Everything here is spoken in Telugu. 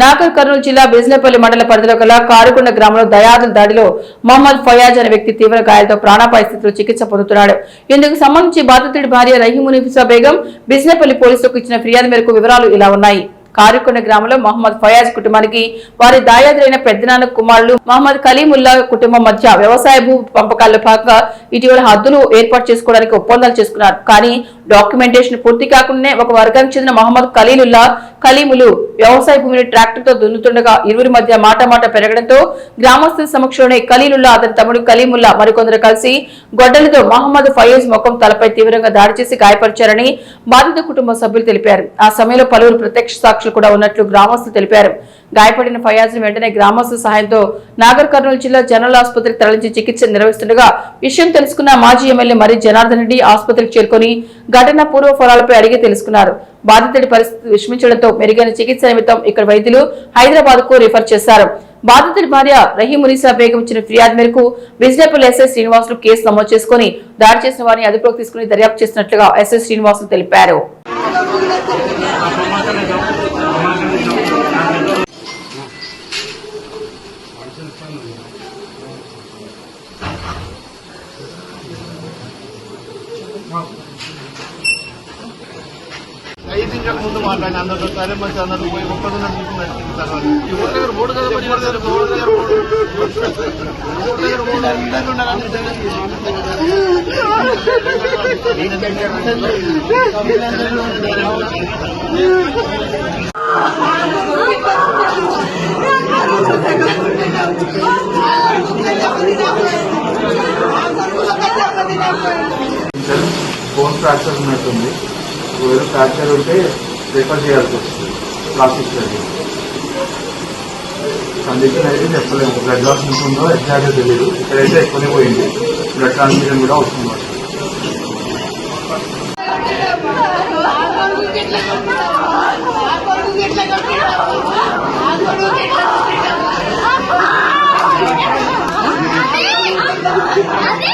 నాగర్ కర్నూలు జిల్లా బిజినపల్లి మండల పరిధిలో గల కారుకొండ గ్రామంలో దయాదుల దాడిలో మహమ్మద్ ఫయాజ్ అనే వ్యక్తి తీవ్ర గాయాలతో ప్రాణాపాయ స్థితిలో చికిత్స పొందుతున్నాడు. ఇందుకు సంబంధించి బాధితుడి భార్య రహీమునిసా బేగం బిజినపల్లి పోలీసులకు ఇచ్చిన ఫిర్యాదు మేరకు వివరాలు ఇలా ఉన్నాయి. కారుకొండ గ్రామంలో మహమ్మద్ ఫయాజ్ కుటుంబానికి వారి దాయాదులైన పెద్దనాన్న కుమారులు మహమ్మద్ కలీముల్లా కుటుంబం మధ్య వ్యవసాయ భూ పంపకాల్లో భాగంగా ఇటీవల హద్దులు ఏర్పాటు చేసుకోవడానికి ఒప్పందాలు చేసుకున్నారు. కానీ డాక్యుమెంటేషన్ పూర్తి కాకుండానే ఒక వర్గానికి చెందిన మహమ్మద్ కలీములు వ్యవసాయ భూమిని ట్రాక్టర్ తో దున్నుతుండగా ఇరువురి మధ్య మాట పెరగడంతో గ్రామస్తుల సమక్షంలోనే ఖలీలుల్లా అతని తమ్ముడు కలీముల్లా మరికొందరు కలిసి గొడ్డలతో మహమ్మద్ ఫయాజ్ ముఖం తలపై తీవ్రంగా దాడి చేసి గాయపరిచారని బాధిత కుటుంబ సభ్యులు తెలిపారు. ఆ సమయంలో పలువురు ప్రత్యక్ష సాక్షులు కూడా ఉన్నట్లు గ్రామస్తులు తెలిపారు. గాయపడిన ఫయాజ్ ను వెంటనే గ్రామస్తుల సహాయంతో నాగర్ కర్నూలు జిల్లా జనరల్ ఆసుపత్రికి తరలించి చికిత్స నిర్వహిస్తుండగా విషయం తెలుసుకున్న మాజీ ఎమ్మెల్యే మరి జనార్దన్ రెడ్డి ఆసుపత్రికి చేరుకుని ఘటన పూర్వ ఫలాలపై అడిగి తెలుసుకున్నారు. బాధితుడి పరిస్థితి విషమించడంతో మెరుగైన చికిత్స నిమిత్తం ఇక్కడ వైద్యులు హైదరాబాద్ కు రిఫర్ చేశారు. బాధితుడి భార్య రహీమునిసా బేగం ఇచ్చిన ఫిర్యాదు మేరకు బిజినపల్లి ఎస్ఐ శ్రీనివాసులు కేసు నమోదు చేసుకుని దాడి చేసిన వారిని అదుపులోకి తీసుకుని దర్యాప్తు చేసినట్లుగా ఎస్ఐ శ్రీనివాసులు తెలిపారు. ముందు మాట్లాడి అందరితో సరే మంచి అందరూ పోయి ఒక్కడున్న బోన్ ఫ్రాక్చర్ ఉన్నట్టుంది. ఏదో ఫ్రాక్చర్ ఉంటే రిఫర్ చేయాల్సి వస్తుంది. ప్లాస్టిక్ సర్జరీ కండిషన్ అయితే చెప్పలేము. బ్లడ్ లాస్ ఉంటుందో ఎగ్జాక్ట్గా తెలియదు. ఇక్కడైతే ఎక్కువనే పోయింది. బ్లడ్ ట్రాన్స్ఫ్యూజన్ కూడా అవుతుంది. అదే